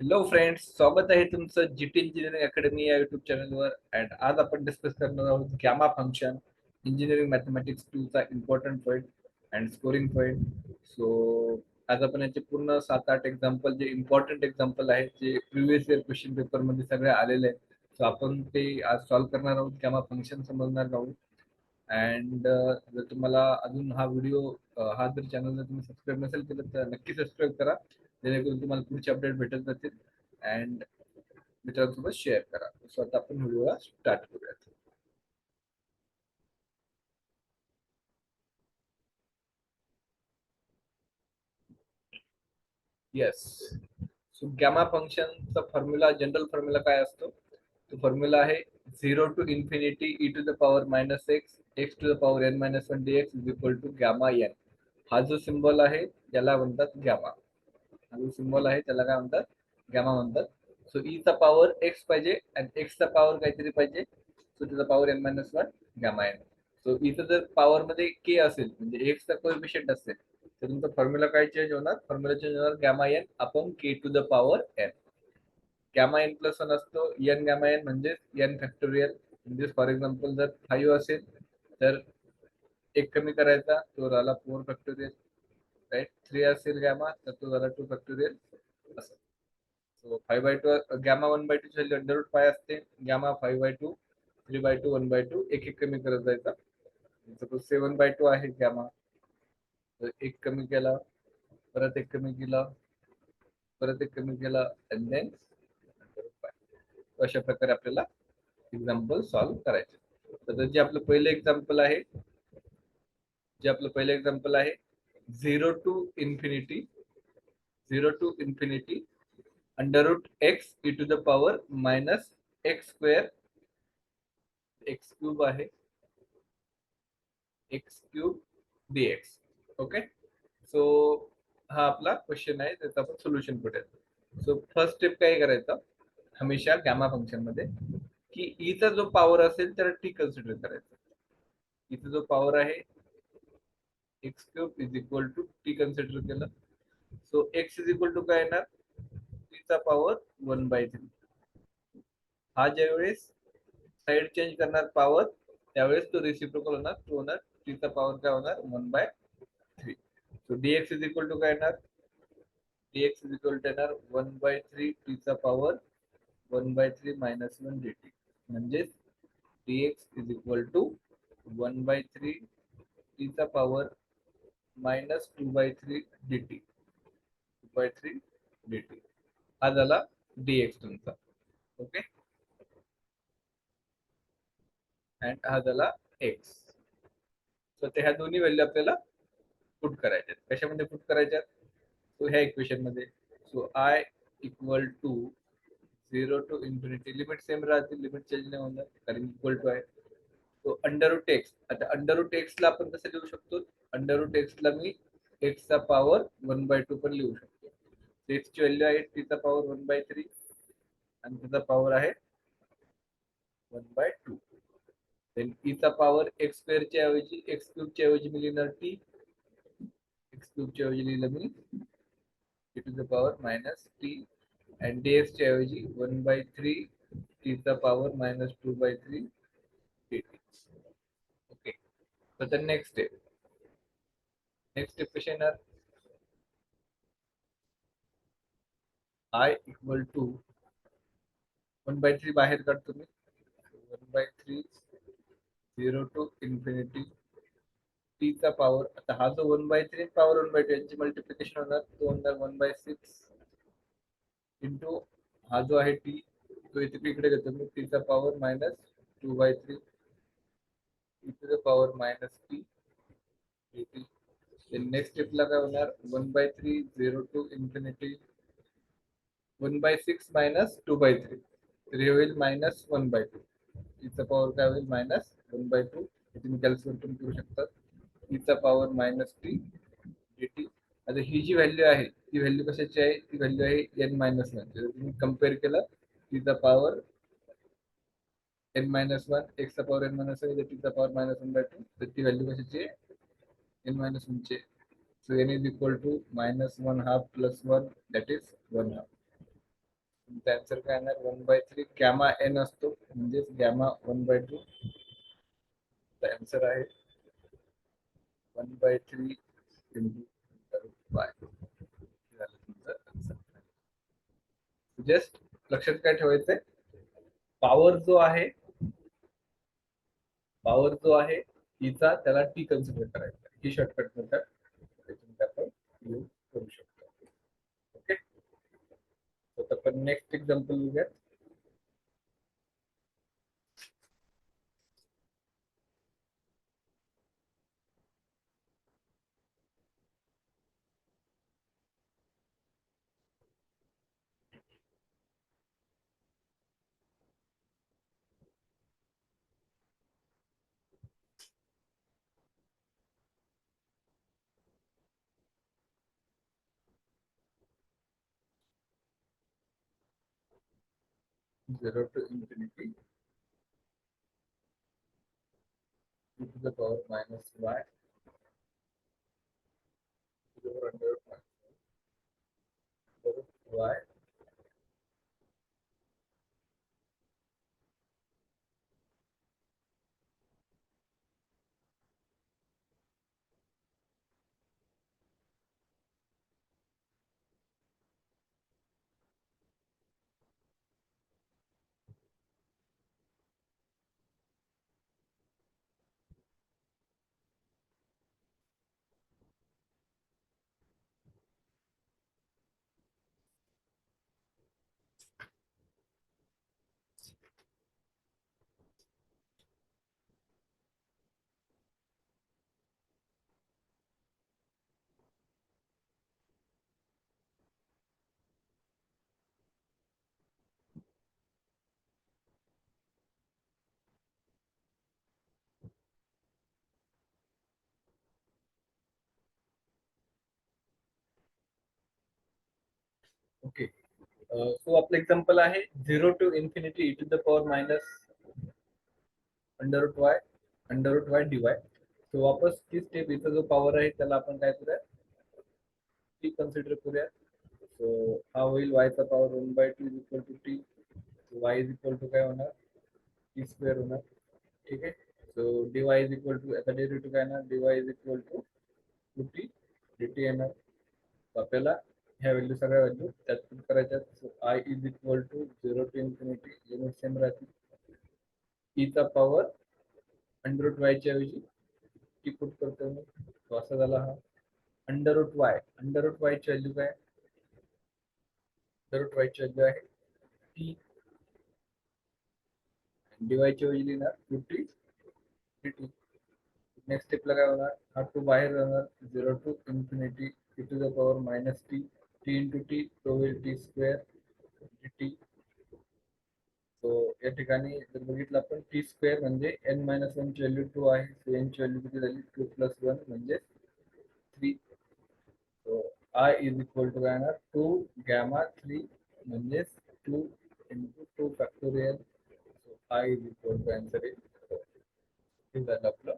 Hello friends, स्वागत आहे तुमचं जीटी इंजिनिअरिंग अकॅडमी या युट्यूब चॅनलवर. अँड आज आपण डिस्कस करणार आहोत गॅमा फंक्शन, इंजिनिअरिंग मॅथमॅटिक्स 2 चा important point and scoring point. So आज आपण याचे पूर्ण 7-8 एक्झाम्पल, जे इम्पॉर्टंट एक्झाम्पल आहेत, जे प्रिव्हियस इयर क्वेश्चन पेपर मध्ये सगळे आलेले आहेत, सो आपण ते आज सॉल्व्ह करणार आहोत. गॅमा फंक्शन समजणार आहोत. अँड जर तुम्हाला अजून हा व्हिडिओ, हा जर चॅनलला तुम्ही सबस्क्राईब नसेल केलं तर नक्की सबस्क्राईब करा, जेणेकरून तुम्हाला पुढचे अपडेट भेटत जातील. अँड मित्रांसोबत शेअर करा. सो आता आपण व्हिडिओला स्टार्ट करूयात. येस. सो गॅमा फंक्शनचा फॉर्म्युला, जनरल फॉर्म्युला काय असतो? तो फॉर्म्युला आहे 0 to infinity e to the power minus x x to the power n minus one d x is equal to gamma n. हा जो सिम्बॉल आहे त्याला म्हणतात गॅमा. हा जो सिम्बॉल आहे त्याला काय म्हणतात? गॅमा म्हणतात. सो चा पॉवर एक्स पाहिजे आणि एक्सचा पॉवर काहीतरी पाहिजे, सो त्याचा power n minus one gamma n. So इथं जर पॉवर मध्ये के असेल, म्हणजे एक्सचा कोएफिशियंट असेल, तर तुमचा फॉर्म्युला काय चेंज होणार? फॉर्म्युला चेंज होणार gamma n upon k to the power n. Gamma n plus one असतो, एन गॅमा एन म्हणजे एन फॅक्टोरियल. म्हणजे फॉर एक्झाम्पल जर 5 असेल तर एक कमी करायचा, तो झाला 4 फॅक्टोरियल. राईट. 3 असेल गॅमा तर तो झाला 2 फॅक्टोरियल. असं. सो 5/2 गॅमा 1/2 ची व्हॅल्यू अंडर रूट पाय असते. गॅमा 5/2, 3/2, 1/2 एक एक कमी करत जायचा. सपोज 7/2 आहे गॅमा, तर एक कमी केला, परत एक कमी केला, परत एक कमी केला, अँड देन अशा प्रकारे आपल्याला एक्झाम्पल सॉल्व्ह करायचे. तर जे आपलं पहिलं एक्झाम्पल आहे, zero to infinity, under root x e to the power minus x square, x cube आहे, x cube dx. Okay. So हा आपला क्वेश्चन आहे, त्याचं आपण सोल्युशन करूया. सो फर्स्ट स्टेप काय करायचं हमेशा गॅमा फंक्शन मध्ये, की ईचा जो पॉवर असेल तर टी कन्सिडर करायचा. इथे जो पॉवर आहे x cube is equal to t consider केलं. So x is equal to काय येणार? टीचा पॉवर 1/3. हा ज्यावेळेस साइड चेंज करणार पॉवर, त्यावेळेस तो रेसिप्रोकल होणार, तो होणार टीचा पॉवर काय होणार? 1/3. So dx is equal to काय येणार? डीएक्स इज इक्वल टू येणार 1/3 टीचा पॉवर 1/3 मायनस 1 dt. म्हणजेच dx इज इक्वल टू 1/3 टीचा पॉवर मायनस 2/3 dt. 2/3 dt हा झाला dx तुमचा. ओके. अँड हा झाला x. सो ते ह्या दोन्ही व्हॅल्यू आपल्याला पुट करायच्यात. कशामध्ये पुट करायच्यात? सो ह्या इक्वेशन मध्ये. So I equal to 0 to infinity, limit same राहते, लिमिट चेंज नाही होणार कारण इक्वल टू आहे. तो अंडर रूट एक्स. आता अंडर रूट एक्स ला आपण कसं लिहू शकतो? अंडर रूट एक्स ला मी एक्सचा पॉवर 1/2 पण लिहू शकतो. एक्स ची व्हॅल्यू आहे टीचा पॉवर 1/3 आणि त्याचा पॉवर आहे 1/2. देन ईचा पॉवर एक्स स्क्वेअर च्या ऐवजी, एक्स क्यूब च्या ऐवजी मी लिहिणार टी. एक्स क्यूब च्या ऐवजी लिहिलं मी t to the power minus t. And dx च्या ऐवजी 1/3 टीचा पॉवर मायनस 2/3 dt. ओके. तर नेक्स्ट स्टेप, कशी येणार? आय इक्वल टू 1/3 बाहेर काढतो मी. 1/3 0 टू इन्फिनिटी टीचा पॉवर. आता हा जो 1/3 पॉवर 1/2 यांची मल्टिप्लिकेशन होणार, तो होणार 1/6 इंटू हा जो आहे टी, तो इथे इकडे घेतो मी, टीचा power minus 2/3 e to the power minus t dt. Next स्टेपला काय होणार? 1/3 0 टू इन्फिनिटी 1/6 मायनस 2/3, तर हे होईल मायनस 1/2. ईचा पॉवर काय होईल? मायनस 1/2. तुम्ही कॅल्क्युलेट करू शकता. Icha power minus t dt. आता ही जी व्हॅल्यू आहे ती व्हॅल्यू कशाची आहे? ती व्हॅल्यू आहे n मायनस वन. जर तुम्ही कम्पेअर केलं, टीचा पॉवर n मायनस वन, एक्सचा पॉवर n मायनस वन, टीचा पॉवर मायनस 1/2, तर ती व्हॅल्यू कशाची आहे? n मायनस वन ची. So n is equal to minus 1/2 plus 1, that is 1/2. Answer काय येणार 1/3 गॅमा एन असतो म्हणजेच गॅमा 1/2. आन्सर आहे 1/3 इंटू बाय. जस्ट लक्षात काय ठेवायचंय, पॉवर जो आहे हिचा त्याला टी कन्सिडर करायचा. ही शॉर्टकट मेथड त्यातून आपण यूज करू शकतो. ओके, तर आपण नेक्स्ट एक्झाम्पल बघूया. Zero to infinity e to the power minus y to the power under y. Okay, so आपलं एक्झाम्पल आहे 0 to infinity e to the power minus under root y dy. So वापस ती step, इथं जो power आहे त्याला आपण काय करूया, टी कन्सिडर करूया. सो हा होईल y चा power 1/2 is equal to t. y is equal to काय होणार, टी स्क्वेअर होणार. ठीक आहे, so dy is equal to, आता डेरिव्हेटिव्ह काय येणार, dy is equal to t dt येणार. आपल्याला ह्या व्हॅल्यू, सगळ्या व्हॅल्यू त्यात पुट करायच्या. So I is equal to 0 to infinity, limit same राहते. ई चा पॉवर अंडर रूट वाय च्या ऐवजी टी पुट करतो मी. तो असा झाला हा under root y. Under root y ची व्हॅल्यू काय, अंडर रूट वाय ची व्हॅल्यू आहे टी. डीवाय ची ऐवजी लिहिणार 2t dt. नेक्स्ट स्टेपला काय होणार, हा टू बाहेर जाणार. 0 to infinity e to the power minus t. T into t तो होईल टी स्क्वेअर dt. सो या ठिकाणी जर बघितलं आपण, टी स्क्वेअर म्हणजे n मायनस वन ची व्हॅल्यू 2 आहे. सो n ची व्हॅल्यू किती झाली, 2 प्लस 1 म्हणजे 3. So I is equal to काय येणार, 2 गॅमा 3 म्हणजे 2 into 2 factorial. So I is equal to answer is, हे झालं आपलं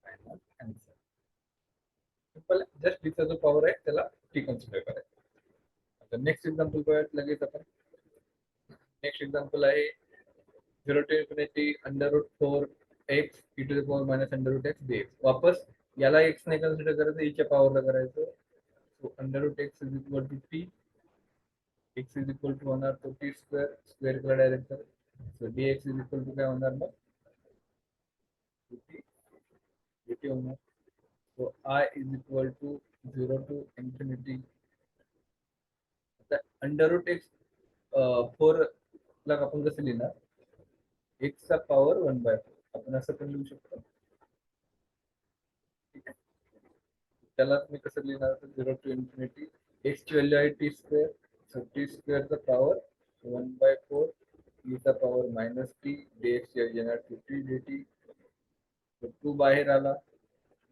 फायनल आन्सर. सिंपल, जस्ट तिचा जो पॉवर आहे त्याला टी कन्सिडर करायचा. आता नेक्स्ट एक्झाम्पल बघूयात लगेच आपण. नेक्स्ट एक्झाम्पल आहे 0 to infinity under root 4 x e to the power minus under root x dx. वापस याला एक्स ने कन्सिडर करायचं, ईच्या पॉवरला करायचं. So under root x is equal to t. X is equal to होणार तो टी स्क्वेअर, स्क्वेअर केला direct. So dx is equal to काय होणार मग, टी dt होणार. So I is equal to 0 to infinity. आता अंडर रूट एक्स 4 ला आपण कसं लिहिणार, एक्स चा पॉवर 1/4 आपण असं पण लिहू शकतो. ठीक आहे, त्याला मी कसं लिहिणार, 0 टू इन्फिनिटी एक्स ची व्हॅल्यू आहे टी स्क्वेअर. सो टी स्क्वेअरचा पॉवर 1/4 e चा पॉवर मायनस टी dx ची व्हॅल्यू येणार 2t dt. तर 2 बाहेर आला,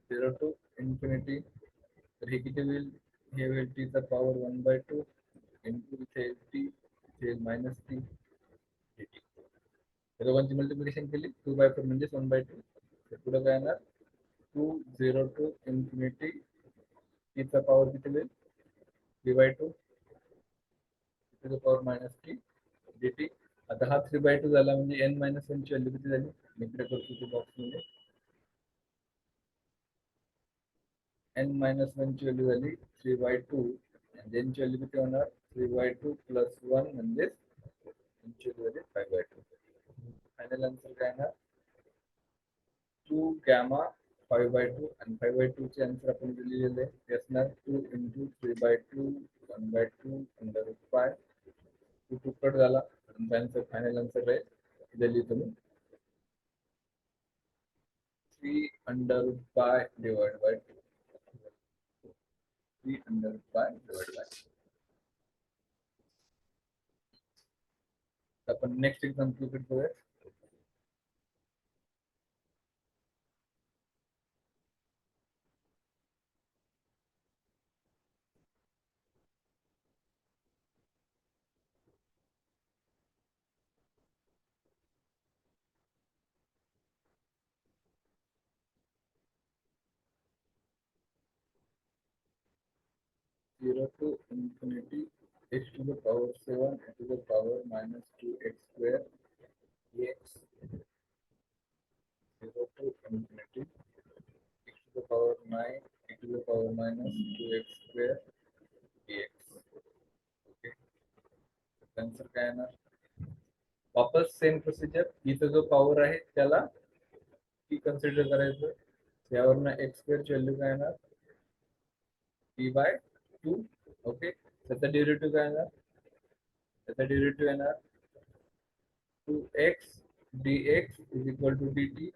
0 टू इन्फिनिटी. तर हे किती होईल, हे होईल टी चा पॉवर 1/2 इंटू इथे टी, इथे मायनस टी dt. दोघांची मल्टिप्लिकेशन केली, 2/4 म्हणजे 1/2. तर पुढे काय येणार, 2 0 टू इन्फिनिटी टीचा पॉवर किती होईल, 3/2 to the power minus t dt. आता हा 3/2 झाला म्हणजे n मायनस वन ची व्हॅल्यू किती झाली? इकडे करतो ते बॉक्स मध्ये. n मायनस वन ची व्हॅल्यू झाली 3/2 आणि n ची व्हॅल्यू किती होणार? 3/2 प्लस 1 म्हणजे n ची व्हॅल्यू झाली 5/2. फायनल आन्सर काय ना? 2 गॅमा 5/2 आणि 5/2 चे आन्सर आपण लिहिलेले आहे ते असणार 2 into 3/2 1/2 अंडर रूट 5. 2 कट झाला आणि आन्सर फायनल आन्सर आहे इथे लिहितो मी 3 under root 5 divide by 2. 3 under root 5 divide by. आपण नेक्स्ट एक्झाम्पल करूया. 0 to infinity x to the power 7 to the power minus 2x square dx. 0 to infinity x to the power 9 to the power minus 2x square dx. Okay, answer काय येणार? वापस same procedure. इथं जो power आहे त्याला T consider करायचं. यावरनं x square ची value काय येणार? p/2. ओके, त्याचा डेरिव्हेटिव्ह काय येणार? त्याचा डेरिव्हेटिव्ह येणार 2x dx is equal to dt.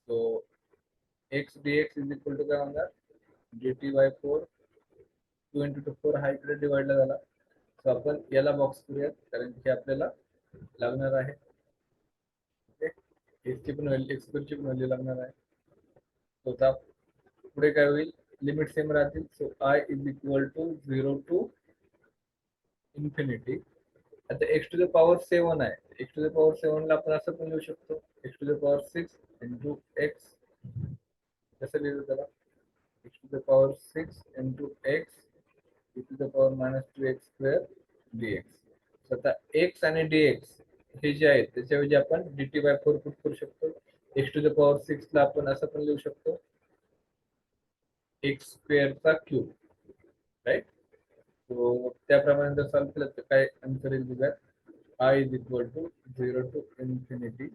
So x dx is equal to काय होणार? dt by 4. 2 into 4 हा इकडे डिवाइडला झाला. सो आपण याला बॉक्स करूयात कारण की आपल्याला लागणार आहे. ओके, x ची पण व्हॅल्यू x ची पण व्हॅल्यू लागणार आहे. तो आता पुढे काय होईल? लिमिट सेम राहतील. So I is equal to 0 to infinity. आता x to the power 7 आहे. x to the power 7 ला आपण असं पण लिहू शकतो x to the power 6 into x. कसं लिहिलं त्याला? x to the power 6 into x e to the power minus 2x square dx. आता x आणि dx हे जे आहेत त्याच्याऐवजी आपण dt by 4 पुट करू शकतो. x to the power 6 ला आपण असं पण लिहू शकतो x स्क्वेअर चा क्यूब, राईट? सो त्याप्रमाणे जर सॉल्व्ह केलं तर काय आन्सर येईल बघा. I is equal to 0 to infinity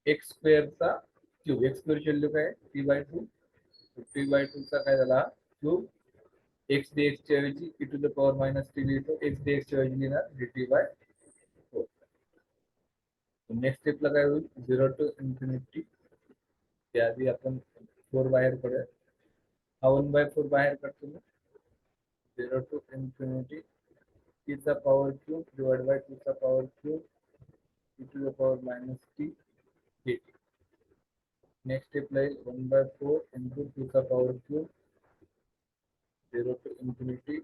x square चा क्यूब. x स्क्वेअर ची व्हॅल्यू काय? p/2. p/2 चा काय झाला? क्यूब. x dx च्या ऐवजी e to the power minus t लिहितो. x dx च्या ऐवजी लिहिणार dt by 4. नेक्स्ट स्टेपला काय होईल? 0 टू इन्फिनिटी. त्याआधी आपण 4 बाहेर पडूया. हा 1/4 बाहेर काढतो मी. 0 टू इन्फिनिटी t चा पॉवर क्यूब डिवाइड बाय 2 चा power cube e to the power minus t dt. Next स्टेपला येईल 1/4 into 2 चा power cube 0 to infinity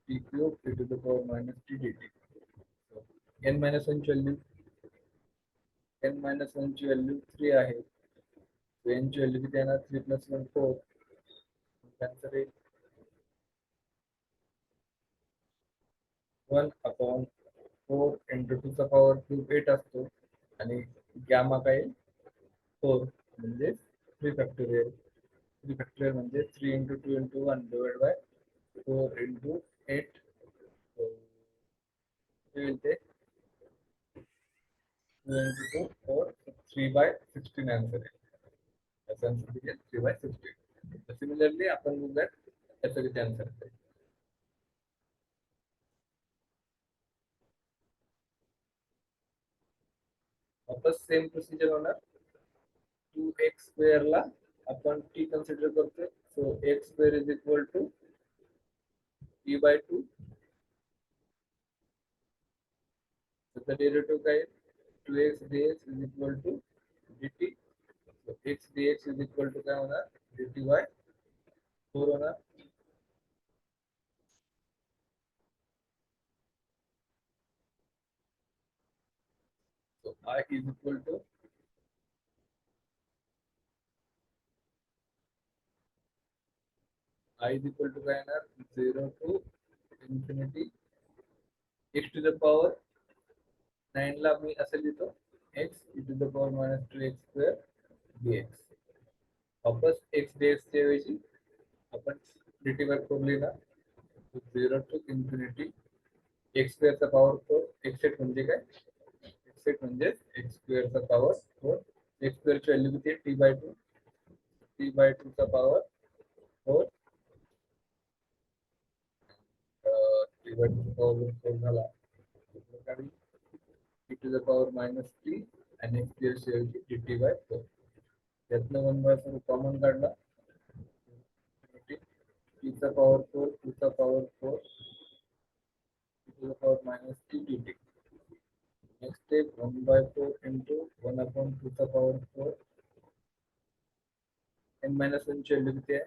t cube e to the power minus t dt. n minus 1 ची value ची value 3 आहे. n ची value किती येणार? 3 plus 1 4. आन्सर आहे 1/4 into 2 चा पॉवर क्यूब 8 असतो आणि गॅमा काय? 4 म्हणजे 3 फॅक्टोरियल. 3 फॅक्टोरियल म्हणजे 3 into 2 into 1 divided by 4 into 8. होईल ते 2 into 2 4 3/16 आन्सर आहे. याचा आन्सर किती आहे? 3/16. सिमिलरली आपण बघूयात याचा किती आन्सर आहे. वापस सेम प्रोसिजर होणार. 2x स्क्वेअर ला आपण t कन्सिडर करतोय. So x square is equal to p/2. त्याचा डेरिव्हेटिव्ह काय? 2x dx is equal to dt. So x dx is equal to काय होणार? dt by 4 होणार. So I is equal to I is equal to काय येणार? 0 to infinity x to the power 9 ला मी असं लिहितो x e to the power minus 2x square dx. वापस एक्स dx च्या ऐवजी आपण dt बाय 4 लिहिणार. 0 टू इन्फिनिटी एक्स स्क्वेअरचा पॉवर 4. एक्स म्हणजे काय? एक्स म्हणजे एक्स स्क्वेअरचा पॉवर 4. एक्स स्क्वेअरची व्हॅल्यू किती आहे? t/2. t/2 चा पॉवर 4. t/2 चा पॉवर 4 झाला e to the power minus t आणि एक्स स्क्वेअरची ऐवजी dt/4. यातनं 1/4 कॉमन काढला. t चा पॉवर 4, 2 चा power 4, e to the power minus t dt. Next step 1/4 into 1/2 चा पॉवर 4. n-1 ची व्हॅल्यू किती आहे?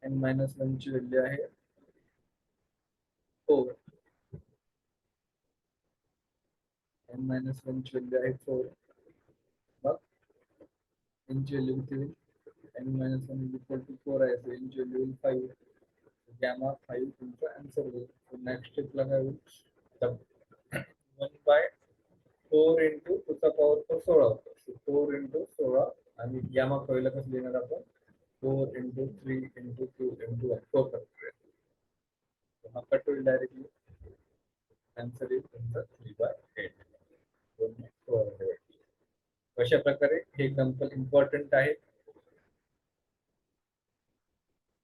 n-1 ची व्हॅल्यू आहे 4. n-1 ची व्हॅल्यू आहे 4. मग n ची व्हॅल्यू किती होईल? n-1 is equal to 4 आहे, so n ची व्हॅल्यू होईल 5. गॅमा 5 तुमचा आन्सर होईल. सो नेक्स्ट स्टेपला काय होईल? 1/4 into 2 चा पॉवर 4 16 होतो. 4 into 16 आणि गॅमा 5 ला कसं लिहिणार आपण? 4 into 3 into 2 into 1. 4 करूया. हा कट होईल डायरेक्टली. आन्सर इज तुमचा 3/8. अशा प्रकारे हे एक्झाम्पल इम्पॉर्टंट आहे.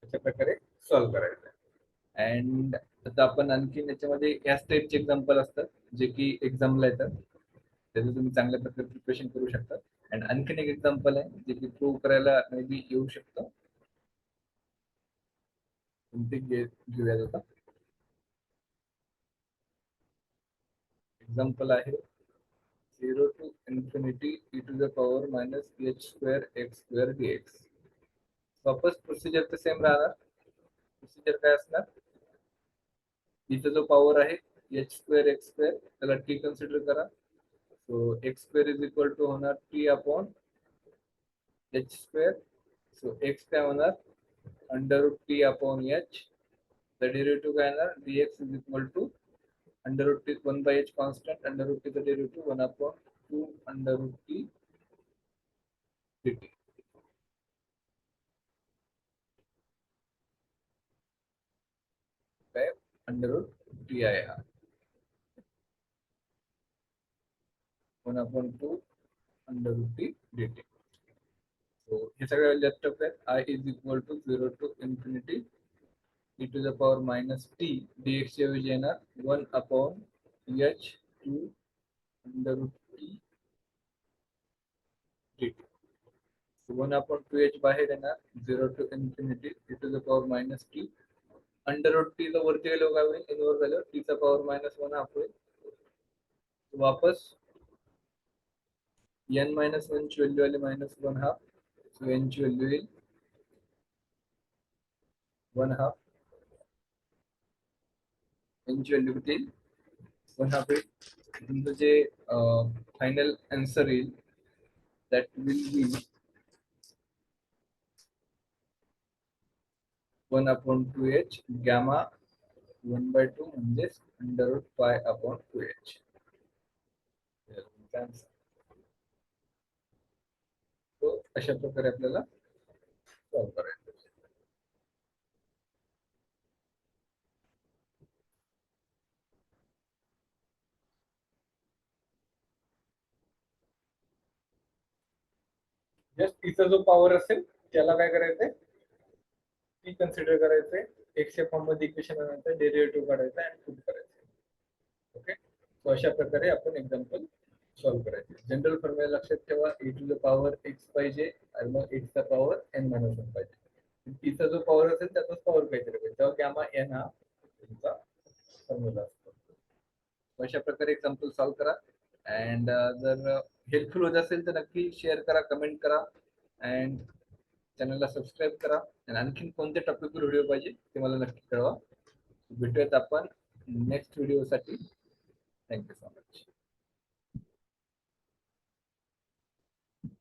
अशा प्रकारे सॉल्व्ह करायचं आहे. अँड आता आपण आणखी याच्यामध्ये या स्टेजचे एक्झाम्पल असतात जे की एक्झामला येतात. त्याचं तुम्ही चांगल्या प्रकारे प्रिपरेशन करू शकता. अँड आणखीन एक एक्झाम्पल आहे जे की प्रूव्ह करायला मे बी येऊ शकतं. घेऊया आता. एक्झाम्पल आहे 0 to infinity e to the power minus h square x square dx. वापस प्रोसिजर तर सेम राहणार. प्रोसिजर काय असणार? इथं जो पॉवर आहे h स्क्वेअर x स्क्वेअर त्याला t कन्सिडर करा. So x square is equal to होणार t upon h square. So x काय होणार? Under root t upon h. The derivative काय येणार? dx is equal to under root t 1/h constant. Under root t चा derivative 1 upon 2 under root t dt. काय under root t आहे हा 1 upon 2 under root t dt. So हे सगळे laptop आहेत. I is equal to 0 to infinity e to the power minus t dx च्या ऐवजी येणार 1 upon h 2 under root t dt. 1 upon 2h बाहेर येणार 0 to infinity e to the power minus t. Under root t ला वरती गेलो काय होईल? इनवर झालं टी चा पॉवर मायनस 1 हाफ होईल. वापस n-1 ची व्हॅल्यू आली मायनस 1 हाफ. सो n ची व्हॅल्यू येईल 1 हाफ. n ची व्हॅल्यू किती येईल? 1 हाफ येईल. तुमचं जे फायनल आन्सर येईल that will be 1 upon 2h gamma 1/2 म्हणजेच under route pi upon 2h. तो अशा प्रकारे आपल्याला सॉल्व्ह करायचं. जस्ट तिचा जो पॉवर असेल त्याला काय करायचंय? टी कन्सिडर करायचंय. एक्सच्या फॉर्म मध्ये इक्वेशन आणायचं, डेरिव्हेटिव्ह काढायचा आणि पुट करायचं. ओके. सो अशा प्रकारे आपण एक्झाम्पल सॉल्व्ह करायचे. जनरल फॉर्म्युला लक्षात ठेवा. e to the power x पाहिजे आणि मग x चा पॉवर n-1 पाहिजे. तिचा जो पॉवर असेल त्याचाच पॉवर काहीतरी पाहिजे. तेव्हा गॅमा n हा तुमचा फॉर्म्युला असतो. अशा प्रकारे एक्झाम्पल सॉल्व्ह करा. अँड जर हेल्पफुल होत असेल तर नक्की शेअर करा, कमेंट करा अँड चॅनलला सबस्क्राईब करा. आणि आणखीन कोणत्या टॉपिकवर व्हिडिओ पाहिजे ते मला नक्की कळवा. भेटूयात आपण नेक्स्ट व्हिडिओसाठी. Thank you so much.